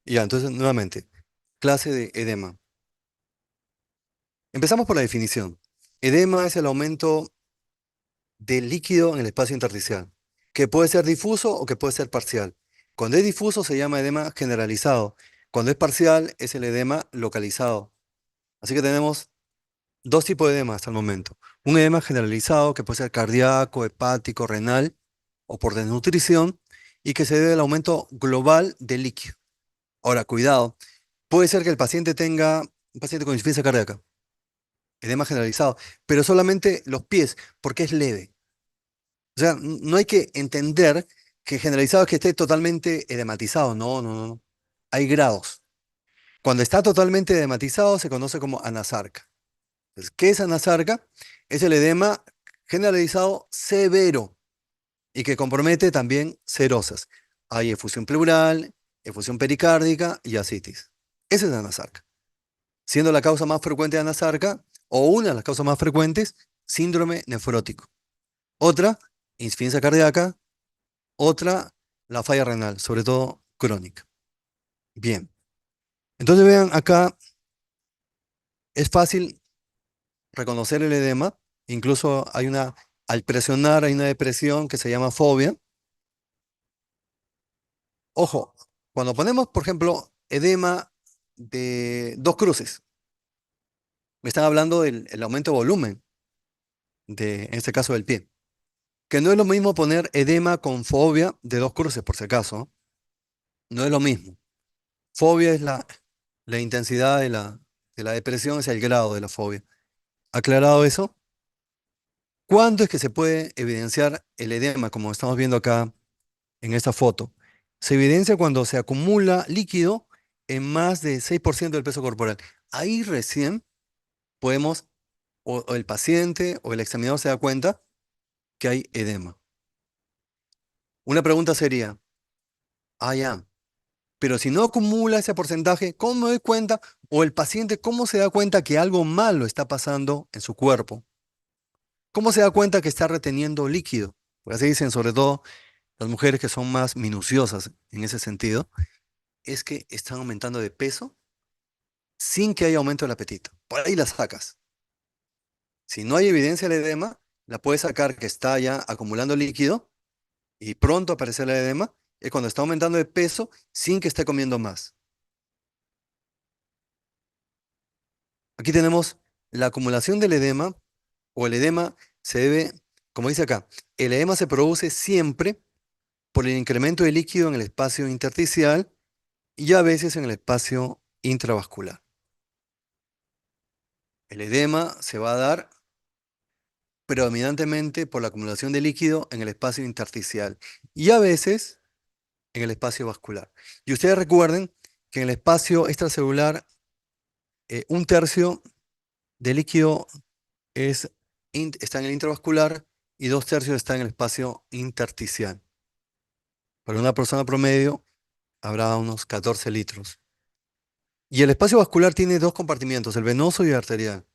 Ya, entonces nuevamente, clase de edema. Empezamos por la definición. Edema es el aumento del líquido en el espacio intersticial, que puede ser difuso o que puede ser parcial. Cuando es difuso se llama edema generalizado. Cuando es parcial es el edema localizado. Así que tenemos dos tipos de edema hasta el momento. Un edema generalizado que puede ser cardíaco, hepático, renal o por desnutrición y que se debe al aumento global del líquido. Ahora, cuidado, puede ser que el paciente tenga un paciente con insuficiencia cardíaca, edema generalizado, pero solamente los pies, porque es leve. O sea, no hay que entender que generalizado es que esté totalmente edematizado. No, no, no, no. Hay grados. Cuando está totalmente edematizado se conoce como anasarca. Entonces, ¿qué es anasarca? Es el edema generalizado severo y que compromete también serosas. Hay efusión pleural, efusión pericárdica y ascitis. Ese es anasarca. Siendo la causa más frecuente de anasarca, o una de las causas más frecuentes, síndrome nefrótico. Otra, insuficiencia cardíaca. Otra, la falla renal, sobre todo crónica. Bien. Entonces vean acá, es fácil reconocer el edema. Incluso al presionar hay una depresión que se llama fobia. Ojo, cuando ponemos, por ejemplo, edema de dos cruces, me están hablando del el aumento de volumen, en este caso del pie. Que no es lo mismo poner edema con fobia de dos cruces, por si acaso. No es lo mismo. Fobia es la intensidad de la depresión, es el grado de la fobia. Aclarado eso, ¿cuándo es que se puede evidenciar el edema, como estamos viendo acá en esta foto? Se evidencia cuando se acumula líquido en más de 6% del peso corporal. Ahí recién podemos, o el paciente o el examinador se da cuenta que hay edema. Una pregunta sería, ya, pero si no acumula ese porcentaje, ¿cómo me doy cuenta? O el paciente, ¿cómo se da cuenta que algo malo está pasando en su cuerpo? ¿Cómo se da cuenta que está reteniendo líquido? Porque así dicen, sobre todo las mujeres que son más minuciosas en ese sentido, es que están aumentando de peso sin que haya aumento del apetito. Por ahí la sacas. Si no hay evidencia del edema, la puedes sacar que está ya acumulando líquido y pronto aparece el edema, es cuando está aumentando de peso sin que esté comiendo más. Aquí tenemos la acumulación del edema o el edema se debe, como dice acá, el edema se produce siempre por el incremento de líquido en el espacio intersticial y a veces en el espacio intravascular. El edema se va a dar predominantemente por la acumulación de líquido en el espacio intersticial y a veces en el espacio vascular. Y ustedes recuerden que en el espacio extracelular, un tercio de líquido está en el intravascular y dos tercios está en el espacio intersticial. Para una persona promedio habrá unos 14 litros. Y el espacio vascular tiene dos compartimientos, el venoso y el arterial.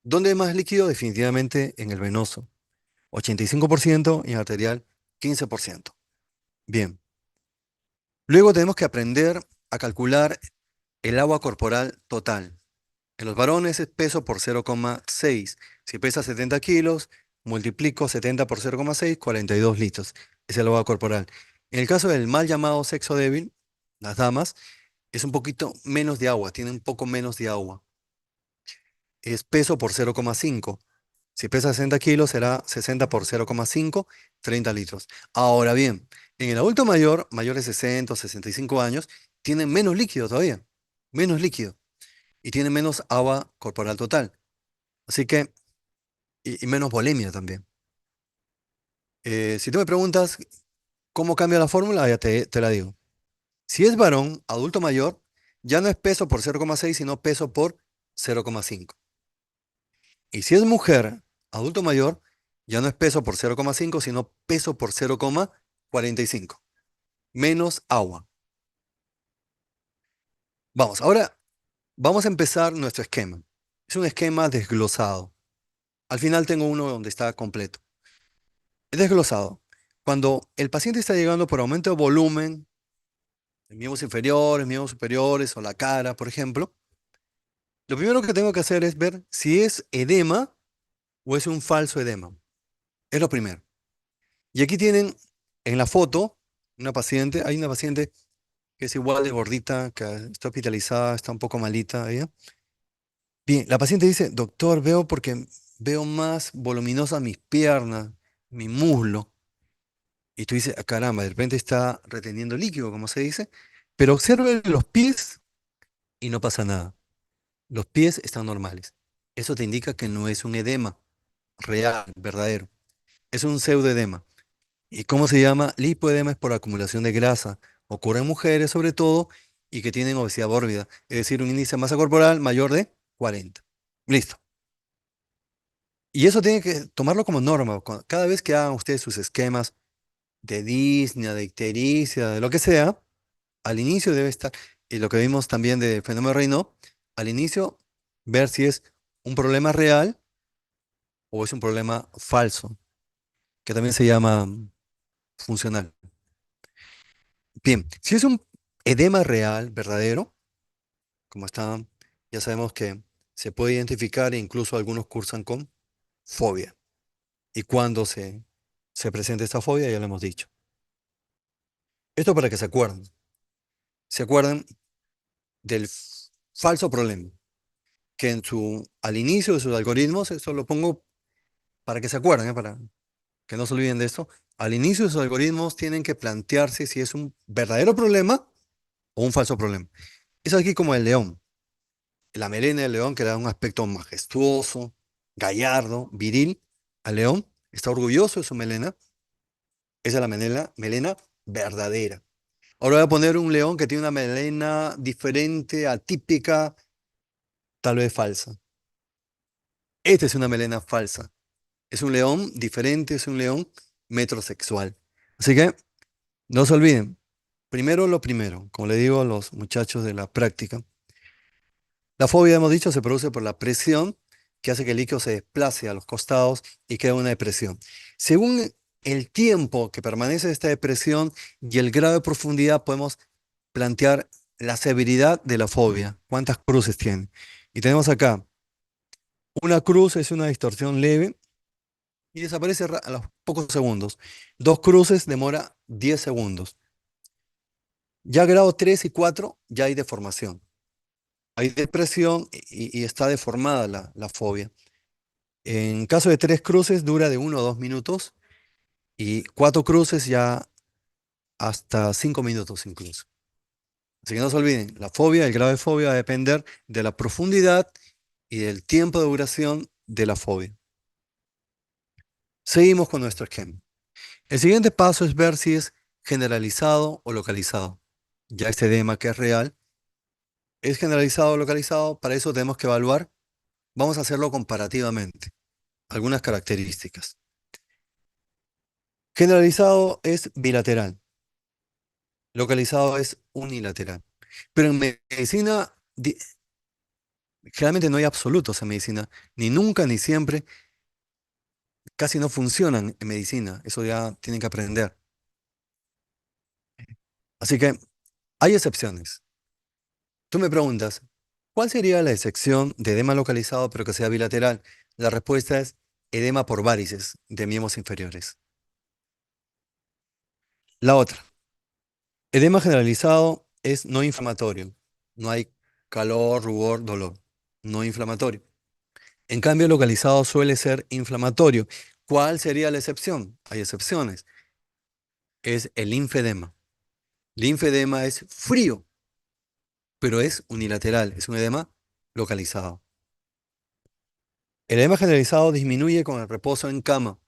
¿Dónde hay más líquido? Definitivamente en el venoso, 85% y en arterial, 15%. Bien. Luego tenemos que aprender a calcular el agua corporal total. En los varones es peso por 0,6. Si pesa 70 kilos, multiplico 70 por 0,6, 42 litros. Es el agua corporal. En el caso del mal llamado sexo débil, las damas, es un poquito menos de agua, tienen un poco menos de agua. Es peso por 0,5. Si pesa 60 kilos, será 60 por 0,5, 30 litros. Ahora bien, en el adulto mayor, mayor de 60 o 65 años, tienen menos líquido todavía, menos líquido, y tienen menos agua corporal total. Así que, y menos bulimia también. Si tú me preguntas cómo cambia la fórmula, ya te la digo. Si es varón, adulto mayor, ya no es peso por 0,6, sino peso por 0,5. Y si es mujer, adulto mayor, ya no es peso por 0,5, sino peso por 0,45. Menos agua. Vamos, ahora vamos a empezar nuestro esquema. Es un esquema desglosado. Al final tengo uno donde está completo. Es desglosado. Cuando el paciente está llegando por aumento de volumen, miembros inferiores, miembros superiores o la cara, por ejemplo, lo primero que tengo que hacer es ver si es edema o es un falso edema. Es lo primero. Y aquí tienen en la foto hay una paciente que es igual de gordita, que está hospitalizada, está un poco malita ella. Bien, la paciente dice, doctor, veo porque veo más voluminosas mis piernas, mi muslo. Y tú dices, "Ah, caramba, de repente está reteniendo líquido, como se dice, pero observe los pies y no pasa nada. Los pies están normales. Eso te indica que no es un edema real, verdadero. Es un pseudoedema. ¿Y cómo se llama? Lipoedema es por acumulación de grasa. Ocurre en mujeres sobre todo y que tienen obesidad mórbida, es decir, un índice de masa corporal mayor de 40. Listo. Y eso tiene que tomarlo como norma. Cada vez que hagan ustedes sus esquemas de disnea, de ictericia, de lo que sea, al inicio debe estar, y lo que vimos también de fenómeno Raynaud, al inicio ver si es un problema real o es un problema falso, que también se llama funcional. Bien, si es un edema real, verdadero, como está, ya sabemos que se puede identificar e incluso algunos cursan con fobia. Y cuando se presenta esta fobia, ya lo hemos dicho. Esto para que se acuerden del falso problema, que al inicio de sus algoritmos, esto lo pongo para que se acuerden, para que no se olviden de esto, al inicio de sus algoritmos tienen que plantearse si es un verdadero problema o un falso problema. Es aquí como el león. La melena del león que le da un aspecto majestuoso, gallardo, viril al león. Está orgulloso de su melena. Esa es la melena verdadera. Ahora voy a poner un león que tiene una melena diferente, atípica, tal vez falsa. Esta es una melena falsa. Es un león diferente, es un león metrosexual. Así que no se olviden. Primero lo primero, como le digo a los muchachos de la práctica. La fobia, hemos dicho, se produce por la presión que hace que el líquido se desplace a los costados y queda una depresión. Según el tiempo que permanece esta depresión y el grado de profundidad, podemos plantear la severidad de la fobia. ¿Cuántas cruces tiene? Y tenemos acá, una cruz es una distorsión leve y desaparece a los pocos segundos. Dos cruces demora 10 segundos. Ya grado 3 y 4 ya hay deformación. Hay depresión y está deformada la fobia. En caso de 3 cruces dura de 1 o 2 minutos y 4 cruces ya hasta 5 minutos incluso. Así que no se olviden, la fobia, el grado de fobia va a depender de la profundidad y del tiempo de duración de la fobia. Seguimos con nuestro esquema. El siguiente paso es ver si es generalizado o localizado. Ya este edema que es real, ¿es generalizado o localizado? Para eso tenemos que evaluar, vamos a hacerlo comparativamente, algunas características. Generalizado es bilateral, localizado es unilateral. Pero en medicina, generalmente no hay absolutos en medicina, ni nunca ni siempre, casi no funcionan en medicina, eso ya tienen que aprender. Así que hay excepciones. Tú me preguntas, ¿cuál sería la excepción de edema localizado pero que sea bilateral? La respuesta es edema por varices de miembros inferiores. La otra, edema generalizado es no inflamatorio. No hay calor, rubor, dolor. No inflamatorio. En cambio, localizado suele ser inflamatorio. ¿Cuál sería la excepción? Hay excepciones. Es el linfedema. Linfedema es frío, pero es unilateral. Es un edema localizado. El edema generalizado disminuye con el reposo en cama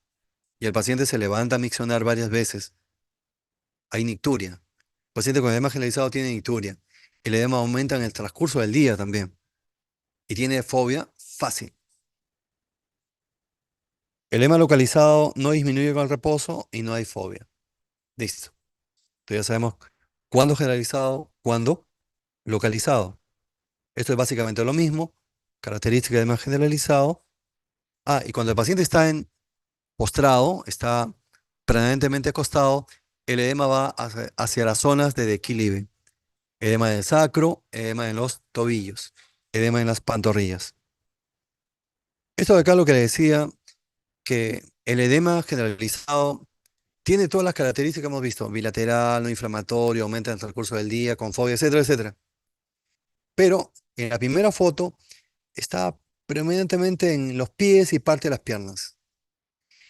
y el paciente se levanta a miccionar varias veces. Hay nicturia. El paciente con edema generalizado tiene nicturia. El edema aumenta en el transcurso del día también. Y tiene fobia fácil. El edema localizado no disminuye con el reposo y no hay fobia. Listo. Entonces ya sabemos cuándo generalizado, cuándo localizado. Esto es básicamente lo mismo. Característica de edema generalizado. Ah, y cuando el paciente está en postrado, está permanentemente acostado, el edema va hacia las zonas de declive. edema del sacro, edema en los tobillos, edema en las pantorrillas. Esto de acá lo que le decía, que el edema generalizado tiene todas las características que hemos visto, bilateral, no inflamatorio, aumenta en el transcurso del día, con fobia, etcétera, etcétera. Pero en la primera foto está predominantemente en los pies y parte de las piernas.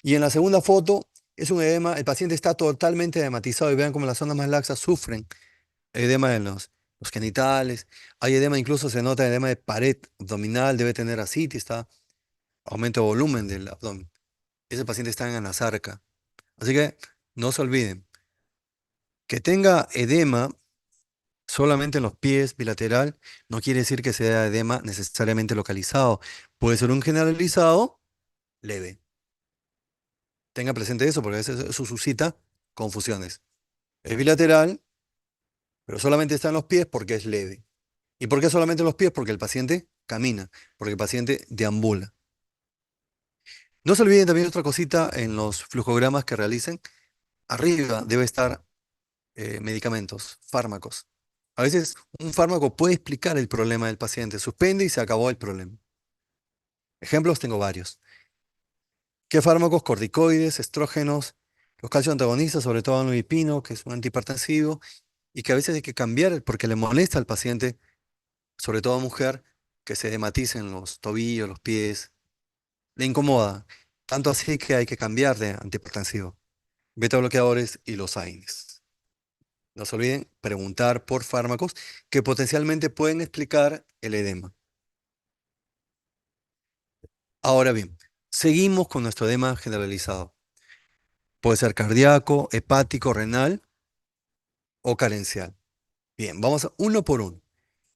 Y en la segunda foto es un edema, el paciente está totalmente edematizado y vean cómo las zonas más laxas sufren edema en los genitales. Hay edema, incluso se nota edema de pared abdominal, debe tener ascitis, está aumento de volumen del abdomen. Ese paciente está en anasarca. Así que no se olviden, que tenga edema solamente en los pies bilateral no quiere decir que sea edema necesariamente localizado. Puede ser un generalizado leve. Tenga presente eso porque a veces eso suscita confusiones. Es bilateral, pero solamente está en los pies porque es leve. ¿Y por qué solamente en los pies? Porque el paciente camina, porque el paciente deambula. No se olviden también otra cosita en los flujogramas que realicen. Arriba debe estar medicamentos, fármacos. A veces un fármaco puede explicar el problema del paciente. Suspende y se acabó el problema. Ejemplos tengo varios. ¿Qué fármacos? Corticoides, estrógenos, los calcio antagonistas, sobre todo amlodipino, que es un antihipertensivo, y que a veces hay que cambiar porque le molesta al paciente, sobre todo a mujer, que se hematicen los tobillos, los pies, le incomoda. Tanto así que hay que cambiar de antihipertensivo. Beta bloqueadores y los AINES. No se olviden preguntar por fármacos que potencialmente pueden explicar el edema. Ahora bien, seguimos con nuestro edema generalizado. Puede ser cardíaco, hepático, renal o carencial. Bien, vamos a uno por uno.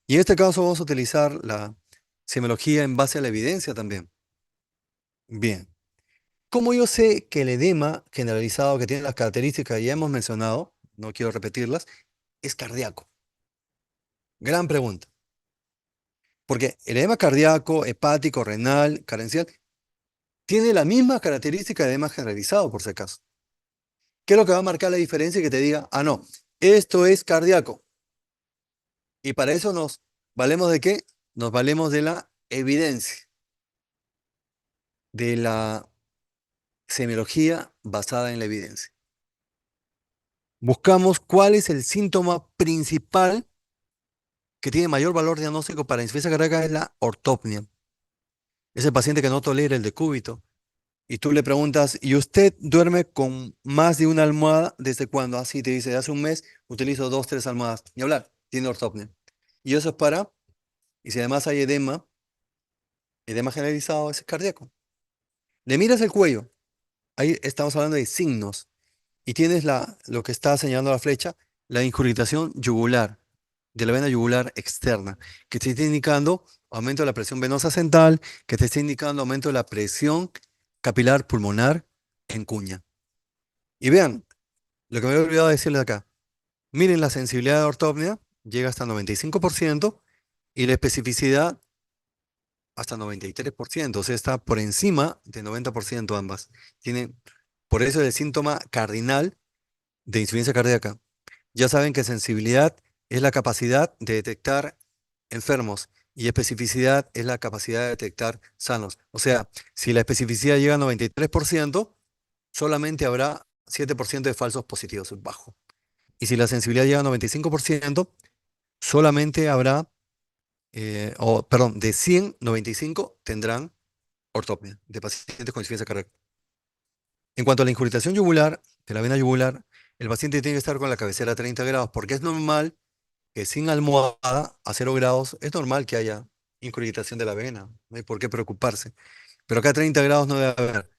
Y en este caso vamos a utilizar la semiología en base a la evidencia también. Bien, como yo sé que el edema generalizado que tiene las características que ya hemos mencionado, no quiero repetirlas, es cardíaco. Gran pregunta. Porque el edema cardíaco, hepático, renal, carencial, tiene la misma característica de edema generalizado, por si acaso. ¿Qué es lo que va a marcar la diferencia y que te diga, ah, no, esto es cardíaco? Y para eso nos valemos de qué? Nos valemos de la evidencia, de la semiología basada en la evidencia. Buscamos cuál es el síntoma principal que tiene mayor valor diagnóstico para insuficiencia cardíaca, es la ortopnia. Ese paciente que no tolera el decúbito. Y tú le preguntas, ¿y usted duerme con más de una almohada? ¿Desde cuándo? Así te dice, hace un mes utilizo dos, tres almohadas. Ni hablar, tiene ortopnia. Y eso es para, y si además hay edema, edema generalizado, es cardíaco. Le miras el cuello, ahí estamos hablando de signos. Y tienes lo que está señalando la flecha, la incuritación yugular, de la vena yugular externa, que te está indicando aumento de la presión venosa central, que te está indicando aumento de la presión capilar pulmonar en cuña. Y vean, lo que me he olvidado decirles acá, miren la sensibilidad de ortopnia, llega hasta 95% y la especificidad hasta 93%, o sea, está por encima de 90% ambas. Tienen, por eso el síntoma cardinal de insuficiencia cardíaca. Ya saben que sensibilidad es la capacidad de detectar enfermos y especificidad es la capacidad de detectar sanos. O sea, si la especificidad llega a 93%, solamente habrá 7% de falsos positivos, bajo. Y si la sensibilidad llega a 95%, solamente habrá, perdón, de 100, 95 tendrán ortopnia, de pacientes con insuficiencia cardíaca. En cuanto a la incuritación yugular, de la vena yugular, el paciente tiene que estar con la cabecera a 30 grados, porque es normal que sin almohada a 0 grados, es normal que haya incuritación de la vena, no hay por qué preocuparse. Pero acá a 30 grados no debe haber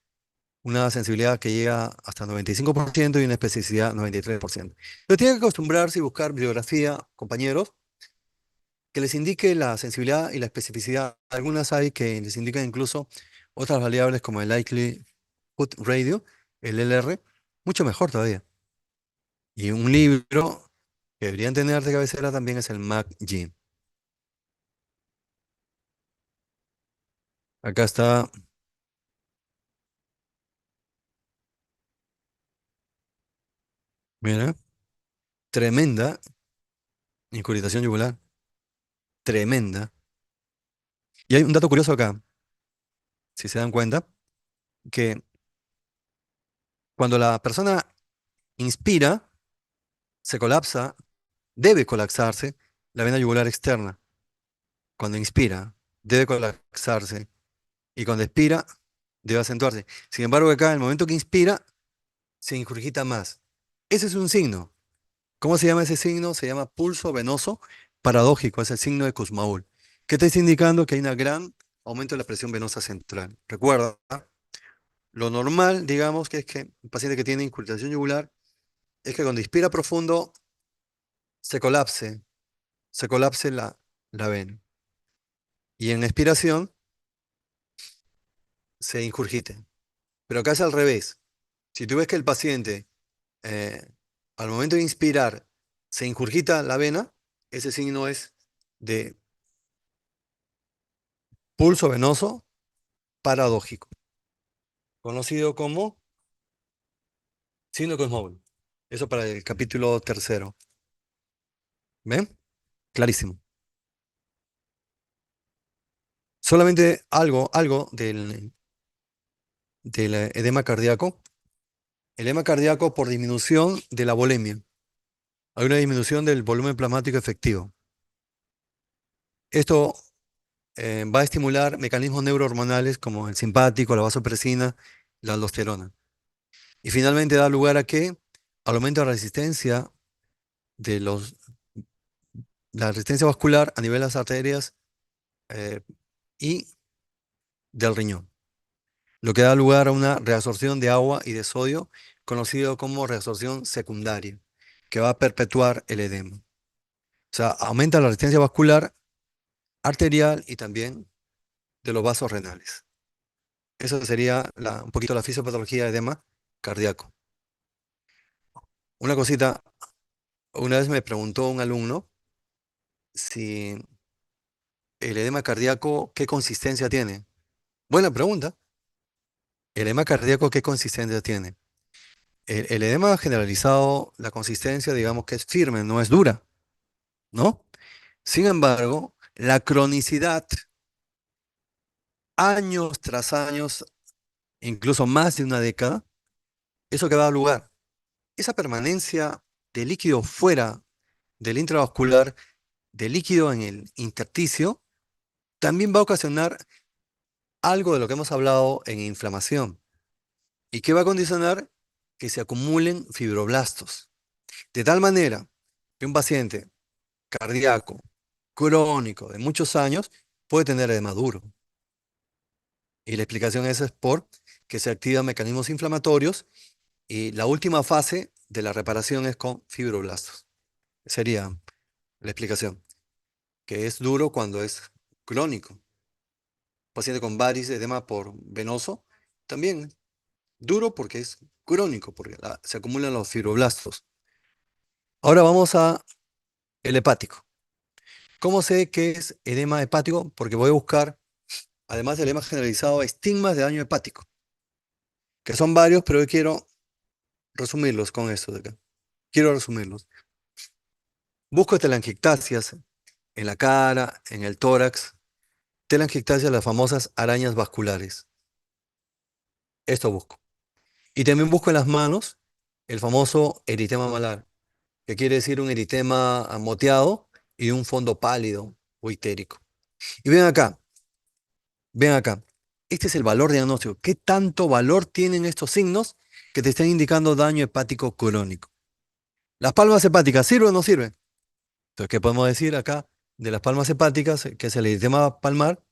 una sensibilidad que llega hasta 95% y una especificidad 93%. Pero tienen que acostumbrarse y buscar bibliografía, compañeros, que les indique la sensibilidad y la especificidad. Algunas hay que les indican incluso otras variables como el likelihood radio, el LR, mucho mejor todavía. Y un libro que deberían tener de cabecera también es el MACG. Acá está, mira, tremenda. Incuritación yugular, tremenda. Y hay un dato curioso acá, si se dan cuenta, que cuando la persona inspira, se colapsa, debe colapsarse la vena yugular externa. Cuando inspira, debe colapsarse. Y cuando expira, debe acentuarse. Sin embargo, acá, en el momento que inspira, se ingurgita más. Ese es un signo. ¿Cómo se llama ese signo? Se llama pulso venoso paradójico. Es el signo de Kussmaul. ¿Qué te está indicando? Que hay un gran aumento de la presión venosa central. Recuerda, lo normal, digamos, que es que un paciente que tiene incurgitación yugular es que cuando inspira profundo se colapse, se colapse la vena. Y en expiración se ingurgite. Pero acá es al revés. Si tú ves que el paciente eh, al momento de inspirar se ingurgita la vena, ese signo es de pulso venoso paradójico, conocido como signo de Kussmaul. Eso para el capítulo tercero. ¿Ven? Clarísimo. Solamente algo del edema cardíaco. El edema cardíaco por disminución de la volemia. Hay una disminución del volumen plasmático efectivo. Esto va a estimular mecanismos neurohormonales como el simpático, la vasopresina, la aldosterona. Y finalmente da lugar a que al aumento de la resistencia de la resistencia vascular a nivel de las arterias eh, y del riñón, lo que da lugar a una reabsorción de agua y de sodio, conocido como reabsorción secundaria, que va a perpetuar el edema. O sea, aumenta la resistencia vascular, arterial y también de los vasos renales. Eso sería un poquito la fisiopatología de edema cardíaco. Una cosita, una vez me preguntó un alumno si el edema cardíaco, ¿qué consistencia tiene? Buena pregunta. ¿El edema cardíaco qué consistencia tiene? El edema generalizado, la consistencia, digamos que es firme, no es dura, ¿no? Sin embargo, la cronicidad, años tras años, incluso más de una década, eso que da lugar, esa permanencia de líquido fuera del intravascular, de líquido en el intersticio, también va a ocasionar algo de lo que hemos hablado en inflamación. ¿Y qué va a condicionar? Que se acumulen fibroblastos. De tal manera que un paciente cardíaco crónico de muchos años puede tener edema duro. Y la explicación es por que se activan mecanismos inflamatorios y la última fase de la reparación es con fibroblastos. Sería la explicación, que es duro cuando es crónico. Paciente con varices, edema por venoso, también duro porque es crónico, porque se acumulan los fibroblastos. Ahora vamos a el hepático. ¿Cómo sé que es edema hepático? Porque voy a buscar, además del edema generalizado, estigmas de daño hepático, que son varios, pero yo quiero resumirlos con esto de acá. Quiero resumirlos. Busco telangiectasias en la cara, en el tórax, telangiectasias, las famosas arañas vasculares. Esto busco. Y también busco en las manos el famoso eritema malar, que quiere decir un eritema moteado y un fondo pálido o itérico. Y ven acá. Este es el valor diagnóstico. ¿Qué tanto valor tienen estos signos que te están indicando daño hepático crónico? ¿Las palmas hepáticas sirven o no sirven? Entonces, ¿qué podemos decir acá de las palmas hepáticas? Que es el eritema palmar,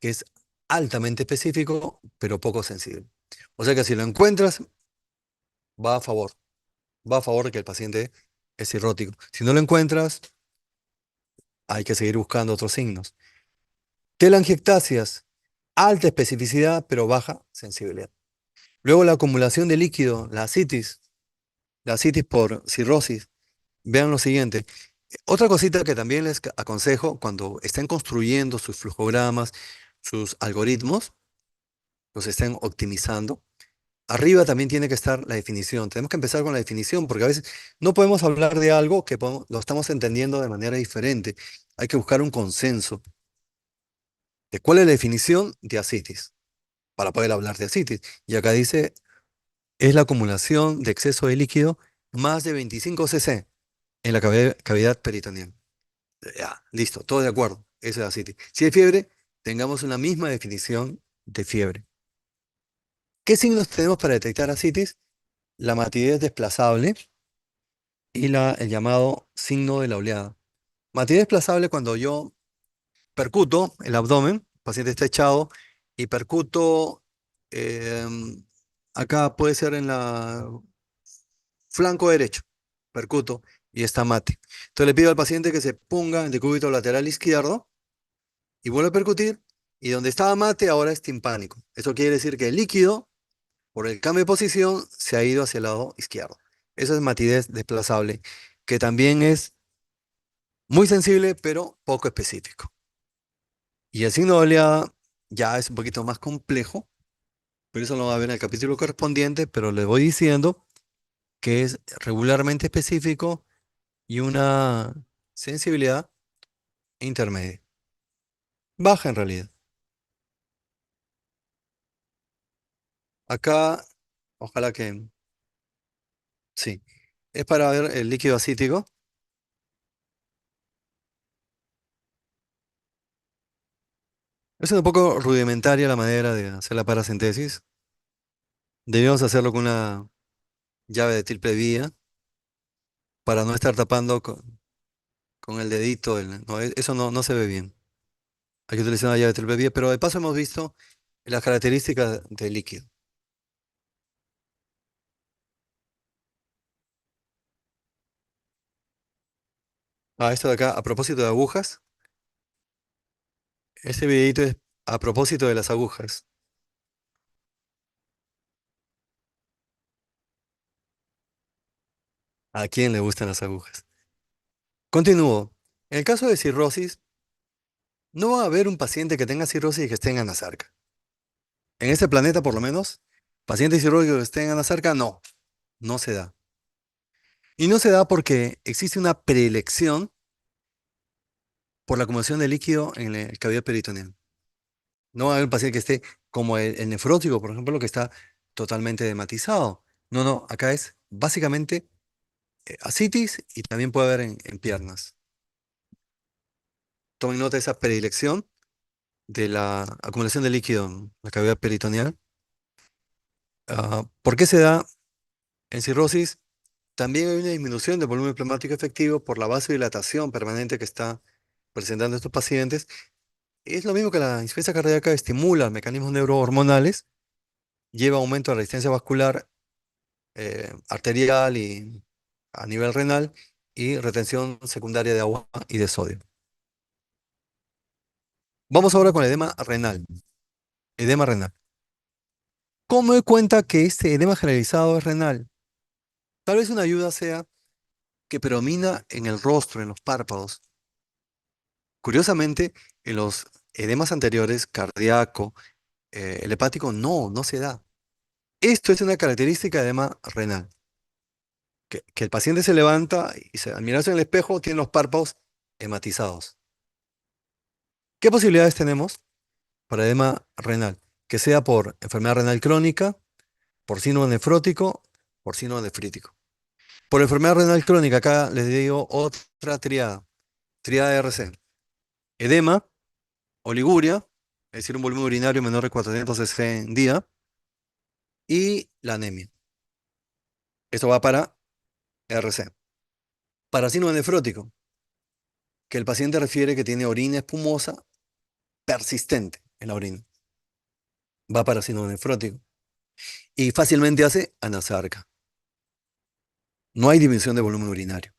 que es altamente específico, pero poco sensible. O sea que si lo encuentras, va a favor. Va a favor de que el paciente es cirrótico. Si no lo encuentras, hay que seguir buscando otros signos. Telangiectasias, alta especificidad, pero baja sensibilidad. Luego la acumulación de líquido, la asitis por cirrosis. Vean lo siguiente. Otra cosita que también les aconsejo cuando estén construyendo sus flujogramas, sus algoritmos, los estén optimizando, Arriba también tiene que estar la definición. Tenemos que empezar con la definición porque a veces no podemos hablar de algo que lo estamos entendiendo de manera diferente. Hay que buscar un consenso de cuál es la definición de ascitis para poder hablar de ascitis. Y acá dice, es la acumulación de exceso de líquido más de 25 cc en la cavidad peritoneal. Ya, listo, todo de acuerdo. Eso es ascitis. Si hay fiebre, tengamos una misma definición de fiebre. ¿Qué signos tenemos para detectar ascitis? La matidez desplazable y el llamado signo de la oleada. Matidez desplazable cuando yo percuto el abdomen, el paciente está echado, y percuto, em, acá puede ser en la flanco derecho, percuto y está mate. Entonces le pido al paciente que se ponga en decúbito lateral izquierdo y vuelve a percutir, y donde estaba mate ahora es timpánico. Eso quiere decir que el líquido, por el cambio de posición, se ha ido hacia el lado izquierdo. Eso es matidez desplazable, que también es muy sensible, pero poco específico. Y el signo de oleada ya es un poquito más complejo, pero eso lo va a ver en el capítulo correspondiente, pero le voy diciendo que es regularmente específico y una sensibilidad intermedia. Baja en realidad. Acá, ojalá que sí. Es para ver el líquido acítico. Es un poco rudimentaria la manera de hacer la paracentesis. Debemos hacerlo con una llave de triple vía para no estar tapando con el dedito. No, eso no se ve bien. Hay que utilizar una llave de triple vía, pero de paso hemos visto las características del líquido. Ah, esto de acá, a propósito de agujas. Este videito es a propósito de las agujas. ¿A quién le gustan las agujas? Continúo. En el caso de cirrosis, no va a haber un paciente que tenga cirrosis y que esté en anasarca. En este planeta, por lo menos, pacientes cirróticos que estén en anasarca, no se da. Y no se da porque existe una preelección por la acumulación de líquido en el cavidad peritoneal. No va a haber un paciente que esté como el nefrótico, por ejemplo, que está totalmente dematizado. No, acá es básicamente ascitis y también puede haber en piernas. Tomen nota de esa predilección de la acumulación de líquido en la cavidad peritoneal. ¿Por qué se da en cirrosis? También hay una disminución del volumen plasmático efectivo por la vasodilatación permanente que está presentando estos pacientes. Es lo mismo que la insuficiencia cardíaca estimula mecanismos neurohormonales, lleva aumento de la resistencia vascular arterial y a nivel renal y retención secundaria de agua y de sodio. Vamos ahora con el edema renal. Edema renal. ¿Cómo me doy cuenta que este edema generalizado es renal? Tal vez una ayuda sea que predomina en el rostro, en los párpados. Curiosamente, en los edemas anteriores, cardíaco, el hepático, no se da. Esto es una característica de edema renal. Que el paciente se levanta y al mirarse en el espejo tiene los párpados hematizados. ¿Qué posibilidades tenemos para edema renal? Que sea por enfermedad renal crónica, por síndrome nefrótico, por síndrome nefrítico. Por enfermedad renal crónica, acá les digo otra triada de RC. Edema, oliguria, es decir, un volumen urinario menor de 400 cc en día, y la anemia. Esto va para RC. Para síndrome nefrótico, que el paciente refiere que tiene orina espumosa persistente en la orina. Va para síndrome nefrótico. Y fácilmente hace anasarca. No hay disminución de volumen urinario.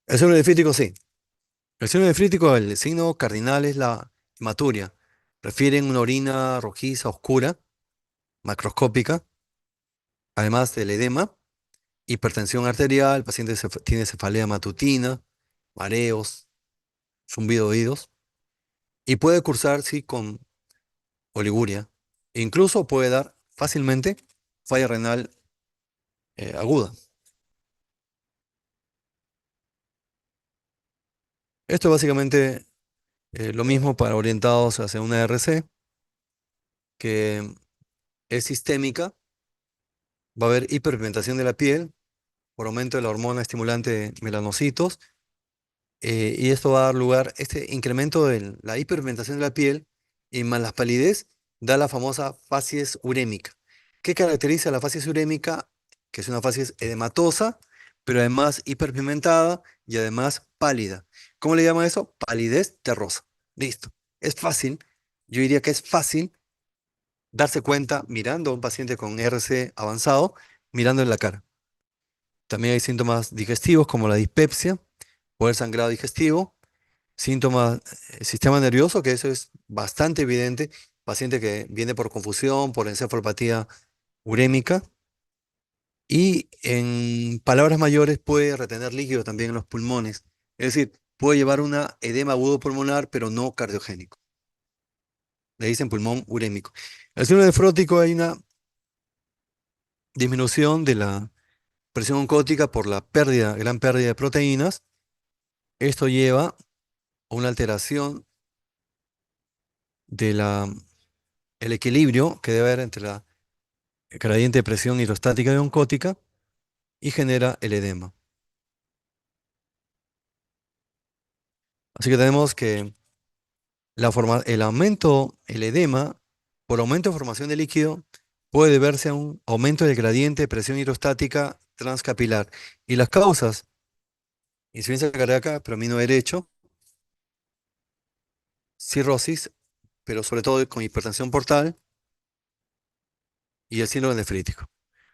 El síndrome nefrítico sí. El síndrome nefrítico, el signo cardinal es la hematuria. Refieren una orina rojiza, oscura, macroscópica, además del edema, hipertensión arterial, el paciente tiene cefalea matutina, mareos, zumbido de oídos, y puede cursar, sí, con oliguria. E incluso puede dar fácilmente falla renal aguda. Esto es básicamente lo mismo para orientados hacia una RC, que es sistémica. Va a haber hiperpigmentación de la piel por aumento de la hormona estimulante de melanocitos. Y esto va a dar lugar, este incremento de la hiperpigmentación de la piel y más la palidez, da la famosa facies urémica. ¿Qué caracteriza la facies urémica? Que es una facies edematosa, pero además hiperpigmentada y además pálida. ¿Cómo le llaman eso? Palidez terrosa. Listo. Es fácil, yo diría que es fácil darse cuenta mirando a un paciente con RC avanzado, mirando en la cara. También hay síntomas digestivos como la dispepsia, o el sangrado digestivo, síntomas, sistema nervioso, que eso es bastante evidente, paciente que viene por confusión, por encefalopatía urémica, y en palabras mayores puede retener líquido también en los pulmones, es decir, puede llevar una edema agudo pulmonar, pero no cardiogénico. Le dicen pulmón urémico. El síndrome nefrótico hay una disminución de la presión oncótica por la pérdida, gran pérdida de proteínas. Esto lleva a una alteración de el equilibrio que debe haber entre la gradiente de presión hidrostática y oncótica y genera el edema. Así que tenemos que el aumento, el edema, por aumento de formación de líquido, puede deberse a un aumento del gradiente de presión hidrostática transcapilar. Y las causas, insuficiencia cardíaca, predomino derecho, cirrosis, pero sobre todo con hipertensión portal y el síndrome nefrítico.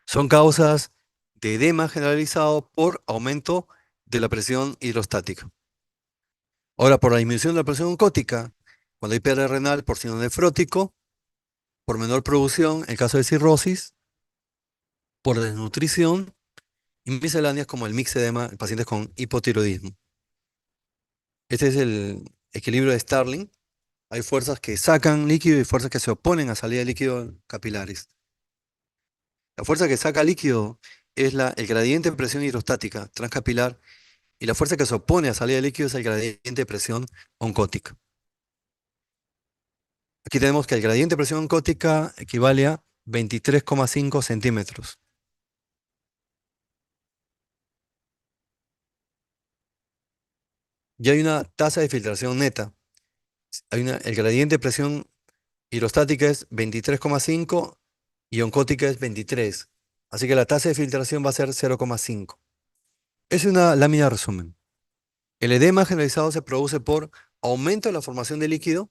Son causas de edema generalizado por aumento de la presión hidrostática. Ahora, por la disminución de la presión oncótica, cuando hay pérdida renal por síndrome nefrótico, por menor producción, en caso de cirrosis, por desnutrición y misceláneas como el mixedema en pacientes con hipotiroidismo. Este es el equilibrio de Starling. Hay fuerzas que sacan líquido y fuerzas que se oponen a salida de líquido capilares. La fuerza que saca líquido es el gradiente de presión hidrostática transcapilar y la fuerza que se opone a salida de líquido es el gradiente de presión oncótica. Aquí tenemos que el gradiente de presión oncótica equivale a 23,5 centímetros. Y hay una tasa de filtración neta. El gradiente de presión hidrostática es 23,5 y oncótica es 23. Así que la tasa de filtración va a ser 0,5. Es una lámina de resumen. El edema generalizado se produce por aumento de la formación de líquido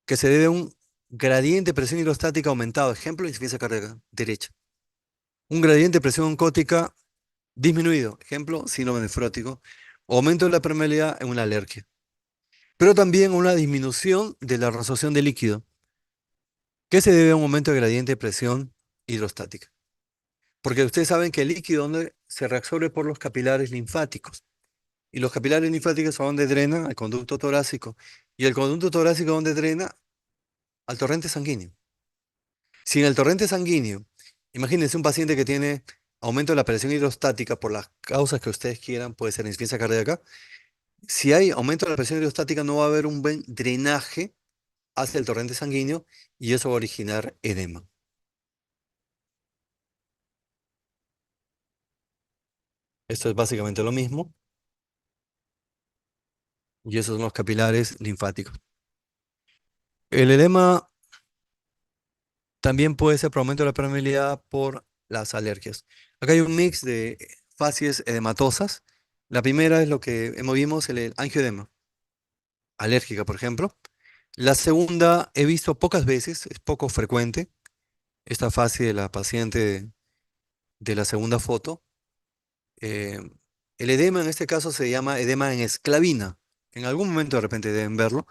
que se debe a un gradiente de presión hidrostática aumentado. Ejemplo, insuficiencia cardíaca derecha. Un gradiente de presión oncótica disminuido. Ejemplo, síndrome nefrótico. Aumento de la permeabilidad en una alergia. Pero también una disminución de la resorción de líquido, que se debe a un aumento de gradiente de presión hidrostática. Porque ustedes saben que el líquido donde se reabsorbe por los capilares linfáticos. Y los capilares linfáticos son donde drenan al conducto torácico. Y el conducto torácico donde drena al torrente sanguíneo. Si en el torrente sanguíneo, imagínense un paciente que tiene aumento de la presión hidrostática por las causas que ustedes quieran, puede ser insuficiencia cardíaca. Si hay aumento de la presión hidrostática, no va a haber un buen drenaje hacia el torrente sanguíneo y eso va a originar edema. Esto es básicamente lo mismo y esos son los capilares linfáticos. El edema también puede ser por aumento de la permeabilidad por las alergias. Acá hay un mix de facies edematosas. La primera es lo que vimos, el angioedema, alérgica, por ejemplo. La segunda he visto pocas veces, es poco frecuente, esta fase de la paciente de la segunda foto. Eh, el edema en este caso se llama edema en esclavina. En algún momento de repente deben verlo.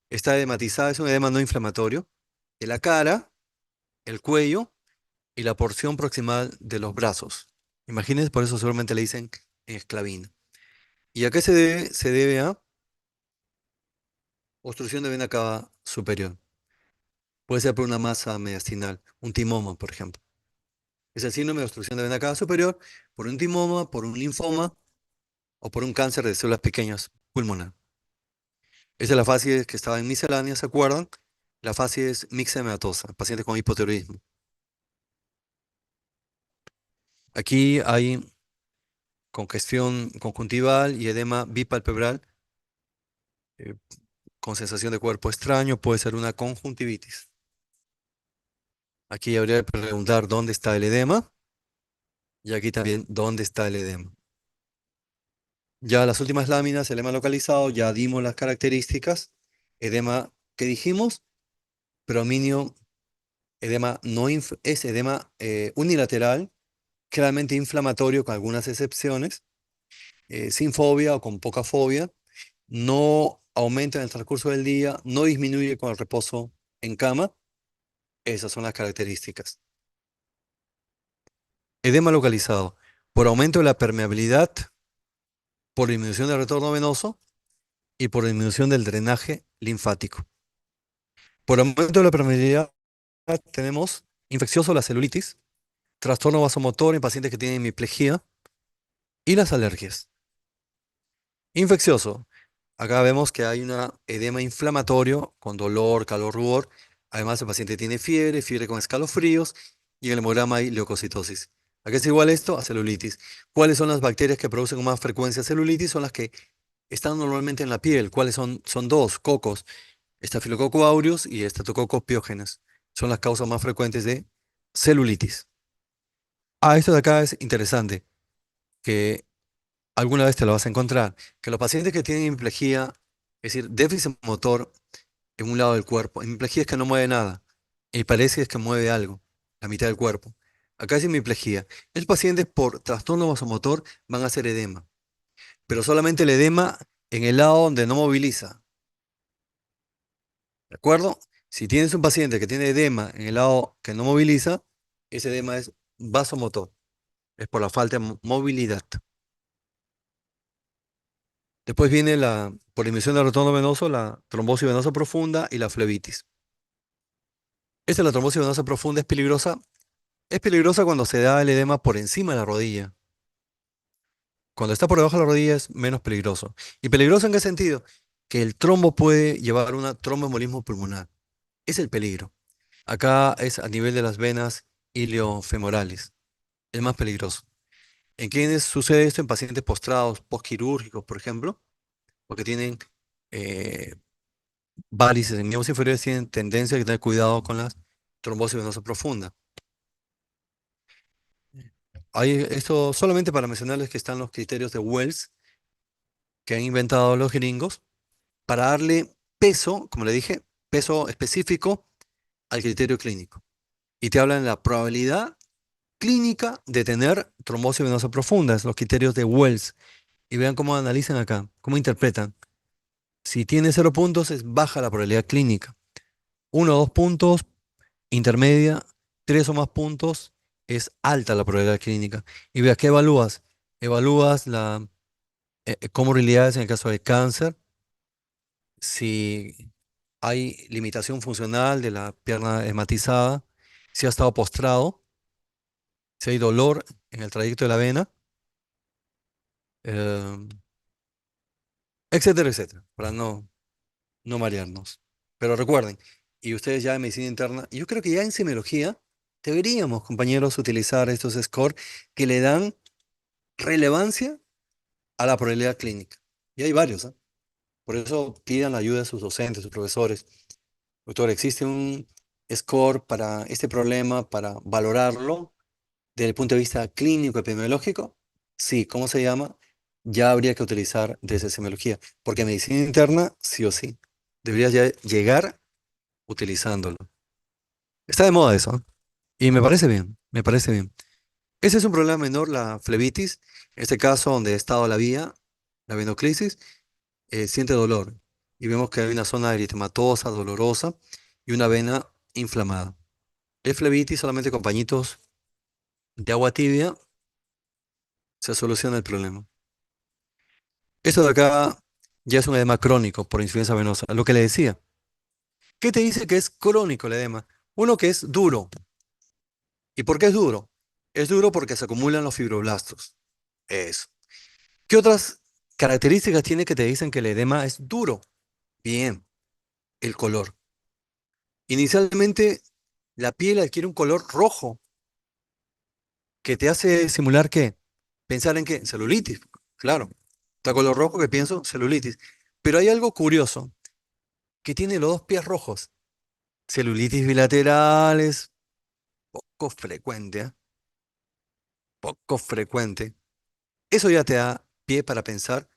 Está edematizada, es un edema no inflamatorio de la cara, el cuello y la porción proximal de los brazos. Imagínense, por eso seguramente le dicen en esclavina. ¿Y a qué se debe? Se debe a obstrucción de vena cava superior. Puede ser por una masa mediastinal, un timoma, por ejemplo. Es el síndrome de obstrucción de vena cava superior por un timoma, por un linfoma o por un cáncer de células pequeñas pulmonar. Esa es la fase que estaba en miscelánea, ¿se acuerdan? La fase es mixematosa, pacientes con hipotiroidismo. Aquí hay congestión conjuntival y edema bipalpebral eh, con sensación de cuerpo extraño, puede ser una conjuntivitis. Aquí habría que preguntar dónde está el edema y aquí también dónde está el edema. Ya las últimas láminas, edema localizado, ya dimos las características. Edema que dijimos, predominio, edema no es edema unilateral, claramente inflamatorio con algunas excepciones, sin fobia o con poca fobia, no aumenta en el transcurso del día, no disminuye con el reposo en cama. Esas son las características. Edema localizado, por aumento de la permeabilidad, por disminución del retorno venoso y por disminución del drenaje linfático. Por aumento de la permeabilidad tenemos infeccioso la celulitis, trastorno vasomotor en pacientes que tienen hemiplegia y las alergias. Infeccioso. Acá vemos que hay un edema inflamatorio con dolor, calor, rubor. Además, el paciente tiene fiebre, fiebre con escalofríos y en el hemograma hay leucocitosis. ¿A qué es igual esto? A celulitis. ¿Cuáles son las bacterias que producen con más frecuencia celulitis? Son las que están normalmente en la piel. ¿Cuáles son? Son dos, cocos, Staphylococcus aureus y Streptococcus pyogenes. Son las causas más frecuentes de celulitis. Esto de acá es interesante, que alguna vez te lo vas a encontrar, que los pacientes que tienen hemiplegia, es decir, déficit motor en un lado del cuerpo, hemiplegia es que no mueve nada, y parece que mueve algo, la mitad del cuerpo. Acá es hemiplegia. Los pacientes por trastorno vasomotor van a hacer edema, pero solamente el edema en el lado donde no moviliza, ¿de acuerdo? Si tienes un paciente que tiene edema en el lado que no moviliza, ese edema es vasomotor, es por la falta de movilidad. Después viene por disminución del retorno venoso, la trombosis venosa profunda y la flebitis. Esta, la trombosis venosa profunda, es peligrosa. Es peligrosa cuando se da el edema por encima de la rodilla. Cuando está por debajo de la rodilla es menos peligroso. ¿Y peligroso en qué sentido? Que el trombo puede llevar una tromboembolismo pulmonar. Es el peligro. Acá es a nivel de las venas iliofemorales. Es más peligroso. ¿En quiénes sucede esto? En pacientes postrados, postquirúrgicos, por ejemplo, porque tienen eh, varices en miembros inferiores, tienen tendencia a tener cuidado con la trombosis venosa profunda. Esto solamente para mencionarles que están los criterios de Wells que han inventado los gringos para darle peso, como le dije, peso específico al criterio clínico. Y te hablan de la probabilidad clínica de tener trombosis venosa profunda, es los criterios de Wells. Y vean cómo analizan acá, cómo interpretan. Si tiene 0 puntos es baja la probabilidad clínica. 1 o 2 puntos, intermedia. 3 o más puntos es alta la probabilidad clínica. Y vea, ¿qué evalúas? Evalúas la comorbilidades en el caso de cáncer, si hay limitación funcional de la pierna hematizada, si ha estado postrado, si hay dolor en el trayecto de la vena, eh, etcétera, etcétera, para no marearnos. Pero recuerden, y ustedes ya en medicina interna, yo creo que ya en semiología deberíamos, compañeros, utilizar estos scores que le dan relevancia a la probabilidad clínica. Y hay varios, ¿ah? Por eso pidan la ayuda de sus docentes, sus profesores. Doctor, ¿existe un score para este problema, para valorarlo desde el punto de vista clínico epidemiológico? Sí, ¿cómo se llama? Ya habría que utilizar desde semiología, porque medicina interna, sí o sí, debería ya llegar utilizándolo. Está de moda eso, ¿eh? Y me parece bien, me parece bien. Ese es un problema menor, la flebitis, en este caso donde ha estado la vía, la venoclisis, siente dolor. Y vemos que hay una zona eritematosa, dolorosa y una vena inflamada. El flebitis solamente con pañitos de agua tibia se soluciona el problema. Esto de acá ya es un edema crónico por insuficiencia venosa. Lo que le decía. ¿Qué te dice que es crónico el edema? Uno, que es duro. ¿Y por qué es duro? Es duro porque se acumulan los fibroblastos. Eso. ¿Qué otras características tiene que te dicen que el edema es duro? Bien, el color. Inicialmente, la piel adquiere un color rojo que te hace simular ¿qué? Pensar en qué, celulitis. Claro, está color rojo que pienso celulitis. Pero hay algo curioso, que tiene los dos pies rojos. Celulitis bilaterales, poco frecuente, ¿eh? Poco frecuente. Eso ya te da pie para pensar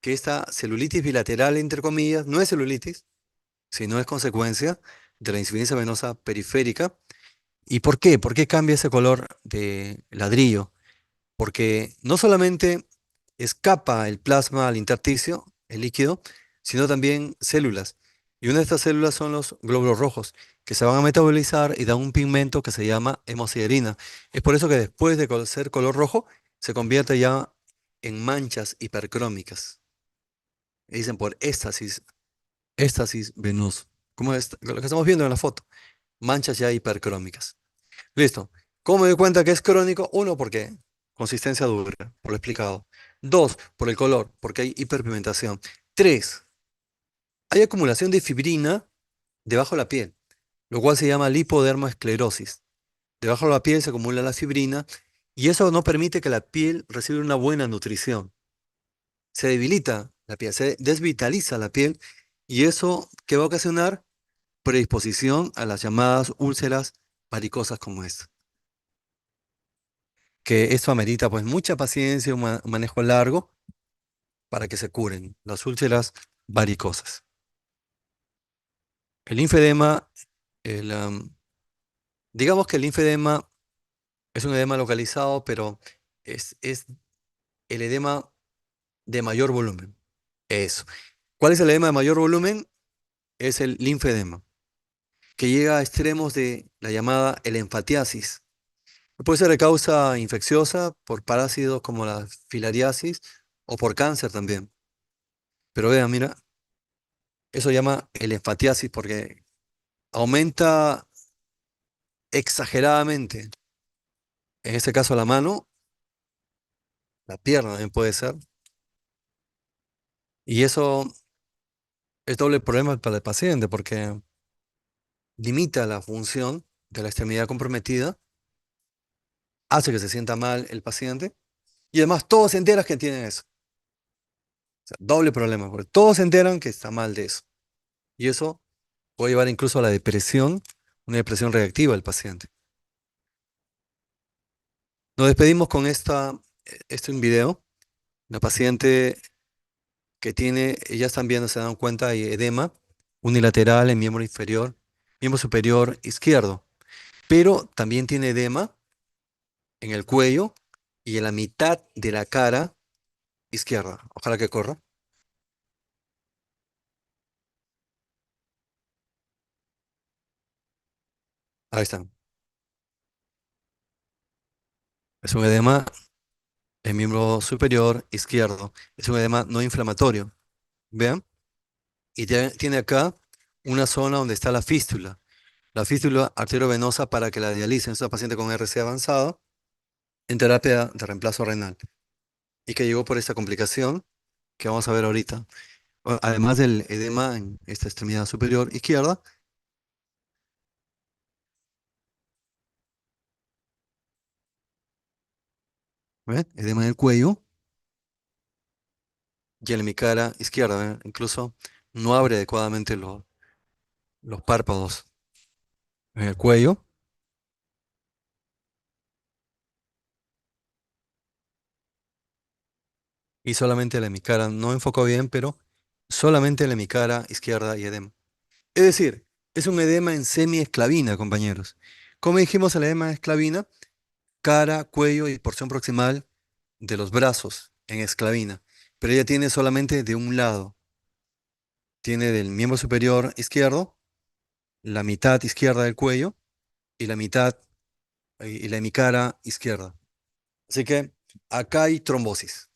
que esta celulitis bilateral, entre comillas, no es celulitis, sino es consecuencia de la insuficiencia venosa periférica. ¿Y por qué? ¿Por qué cambia ese color de ladrillo? Porque no solamente escapa el plasma al intersticio, el líquido, sino también células. Y una de estas células son los glóbulos rojos, que se van a metabolizar y dan un pigmento que se llama hemosiderina. Es por eso que después de ser color rojo, se convierte ya en manchas hipercrómicas. Y dicen por éstasis venoso. Como lo que estamos viendo en la foto. Manchas ya hipercrómicas. Listo. ¿Cómo me doy cuenta que es crónico? Uno, porque consistencia dura, por lo explicado. Dos, por el color, porque hay hiperpigmentación. Tres, hay acumulación de fibrina debajo de la piel, lo cual se llama lipodermoesclerosis. Debajo de la piel se acumula la fibrina y eso no permite que la piel reciba una buena nutrición. Se debilita la piel, se desvitaliza la piel y eso, ¿qué va a ocasionar? Predisposición a las llamadas úlceras varicosas como esta. Que esto amerita pues mucha paciencia, un manejo largo para que se curen las úlceras varicosas. El linfedema, digamos que el linfedema es un edema localizado, pero es el edema de mayor volumen. Eso. ¿Cuál es el edema de mayor volumen? Es el linfedema, que llega a extremos de la llamada elenfatiasis. Puede ser de causa infecciosa por parásitos como la filariasis o por cáncer también. Pero vean, mira, eso llama elenfatiasis porque aumenta exageradamente, en este caso la mano, la pierna también puede ser, y eso es doble problema para el paciente porque limita la función de la extremidad comprometida, hace que se sienta mal el paciente, y además todos se enteran que tienen eso. O sea, doble problema, porque todos se enteran que está mal de eso. Y eso puede llevar incluso a la depresión, una depresión reactiva del paciente. Nos despedimos con este un video. La paciente que tiene, ellas también se dan cuenta, hay edema unilateral en miembro superior izquierdo, pero también tiene edema en el cuello y en la mitad de la cara izquierda. Ojalá que corra. Ahí está. Es un edema en miembro superior izquierdo. Es un edema no inflamatorio. ¿Vean? Y tiene acá una zona donde está la fístula arteriovenosa para que la dialicen. Es una paciente con RC avanzado en terapia de reemplazo renal y que llegó por esta complicación que vamos a ver ahorita. Además del edema en esta extremidad superior izquierda, ¿ven? Edema en el cuello y en mi cara izquierda, ¿ven? Incluso no abre adecuadamente los párpados en el cuello y solamente la de mi cara. No enfocó bien, pero solamente la de mi cara izquierda y edema. Es decir, es un edema en semiesclavina, compañeros. Como dijimos, el edema esclavina, cara, cuello y porción proximal de los brazos en esclavina. Pero ella tiene solamente de un lado. Tiene del miembro superior izquierdo, la mitad izquierda del cuello y la mitad y la hemicara izquierda. Así que acá hay trombosis,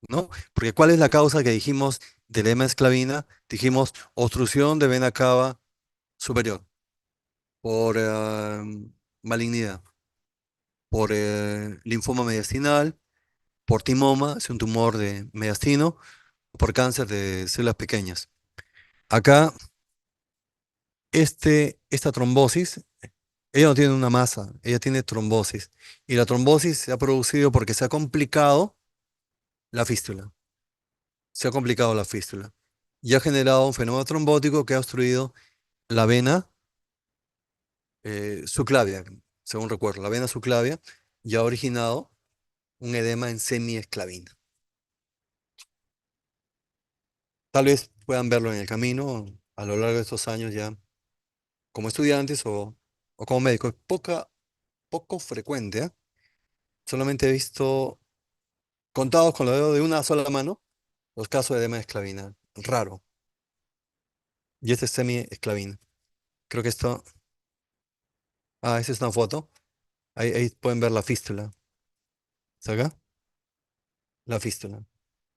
¿no? Porque ¿cuál es la causa que dijimos del edema esclavina? Dijimos obstrucción de vena cava superior por malignidad. por linfoma mediastinal, por timoma, es un tumor de mediastino, por cáncer de células pequeñas. Acá, esta trombosis, ella no tiene una masa, ella tiene trombosis. Y la trombosis se ha producido porque se ha complicado la fístula. Se ha complicado la fístula. Y ha generado un fenómeno trombótico que ha obstruido la vena subclavia, según recuerdo, la vena subclavia, y ha originado un edema en semiesclavina. Tal vez puedan verlo en el camino a lo largo de estos años ya como estudiantes o como médicos. Es poco frecuente, ¿eh? Solamente he visto, contados con los dedos de una sola mano, los casos de edema esclavina. Raro. Y este es semiesclavina. Creo que esto... Ah, esa es una foto. Ahí pueden ver la fístula. ¿Está acá? La fístula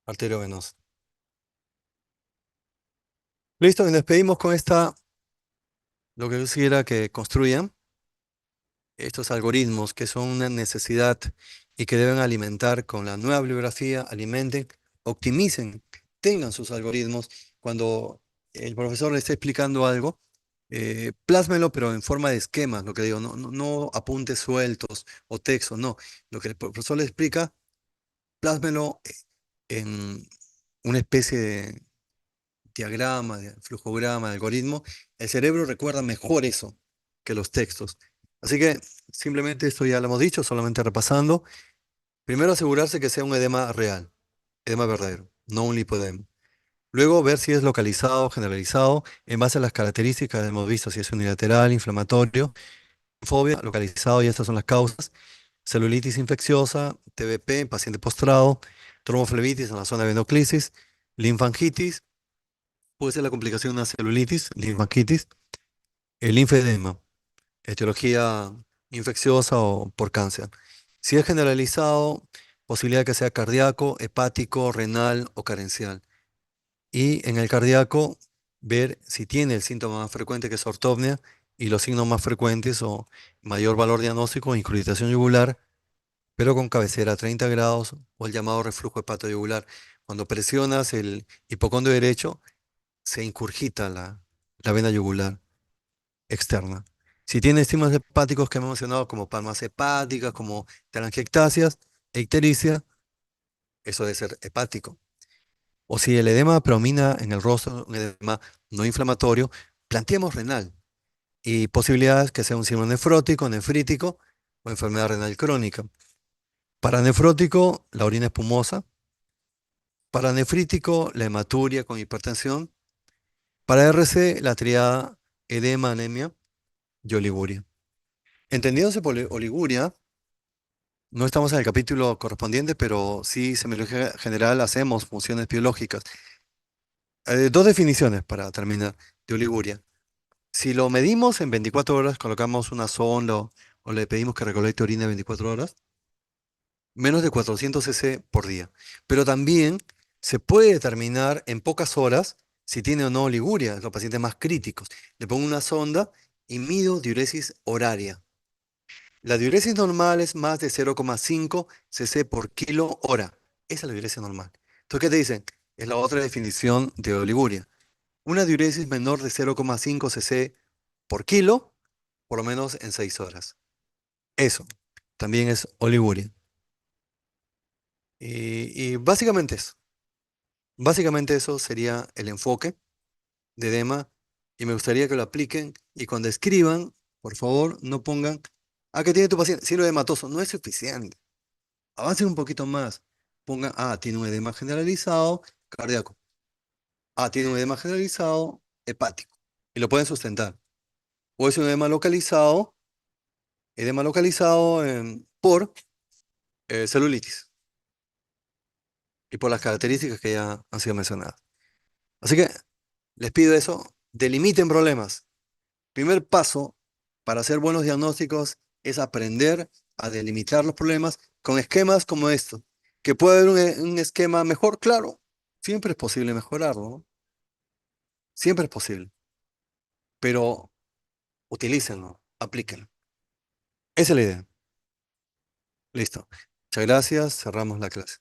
arteriovenosa. Listo, y nos despedimos con esta, lo que yo quisiera que construyan, estos algoritmos que son una necesidad y que deben alimentar con la nueva bibliografía, alimenten, optimicen, tengan sus algoritmos. Cuando el profesor le esté explicando algo, plásmelo, pero en forma de esquemas, lo que digo, no apuntes sueltos o texto, no. Lo que el profesor le explica, plásmelo en una especie de diagrama, de flujograma, de algoritmo. El cerebro recuerda mejor eso que los textos. Así que simplemente esto ya lo hemos dicho, solamente repasando. Primero asegurarse que sea un edema real, edema verdadero, no un lipodema. Luego ver si es localizado, generalizado, en base a las características que hemos visto, si es unilateral, inflamatorio, fobia, localizado, y estas son las causas. Celulitis infecciosa, TBP, paciente postrado, tromboflebitis en la zona de venoclisis, linfangitis, puede ser la complicación de una celulitis, linfangitis, el linfedema, etiología infecciosa o por cáncer. Si es generalizado, posibilidad que sea cardíaco, hepático, renal o carencial. Y en el cardíaco, ver si tiene el síntoma más frecuente que es ortopnea y los signos más frecuentes o mayor valor diagnóstico, incrustación yugular, pero con cabecera a 30 grados o el llamado reflujo hepatoyugular. Cuando presionas el hipocondrio derecho, se incurgita la vena yugular externa. Si tiene estigmas hepáticos que hemos mencionado, como palmas hepáticas, como telangiectasias, ictericia, eso debe ser hepático. O si el edema predomina en el rostro, un edema no inflamatorio, planteemos renal y posibilidades que sea un síndrome nefrótico, nefrítico o enfermedad renal crónica. Para nefrótico, la orina espumosa. Para nefrítico, la hematuria con hipertensión. Para RC, la triada edema, anemia y oliguria. Entendiéndose por oliguria, no estamos en el capítulo correspondiente, pero sí, semiología general, hacemos funciones biológicas. Dos definiciones para terminar de oliguria. Si lo medimos en 24 horas, colocamos una sonda o le pedimos que recolecte orina en 24 horas, menos de 400 cc por día. Pero también se puede determinar en pocas horas si tiene o no oliguria, los pacientes más críticos. Le pongo una sonda y mido diuresis horaria. La diuresis normal es más de 0,5 cc por kilo hora. Esa es la diuresis normal. Entonces, ¿qué te dicen? Es la otra definición de oliguria. Una diuresis menor de 0,5 cc por kilo, por lo menos en 6 horas. Eso también es oliguria. Y básicamente eso. Básicamente eso sería el enfoque de edema y me gustaría que lo apliquen y cuando escriban, por favor, no pongan, ah, ¿qué tiene tu paciente? Síndrome hematoso. No es suficiente. Avancen un poquito más. Pongan, ah, tiene un edema generalizado cardíaco. Ah, tiene un edema generalizado hepático. Y lo pueden sustentar. O es un edema localizado por celulitis y por las características que ya han sido mencionadas. Así que les pido eso, delimiten problemas. Primer paso para hacer buenos diagnósticos es aprender a delimitar los problemas con esquemas como estos. ¿Que puede haber un esquema mejor? Claro, siempre es posible mejorarlo, ¿no? Siempre es posible, pero utilícenlo, aplíquenlo. Esa es la idea. Listo. Muchas gracias. Cerramos la clase.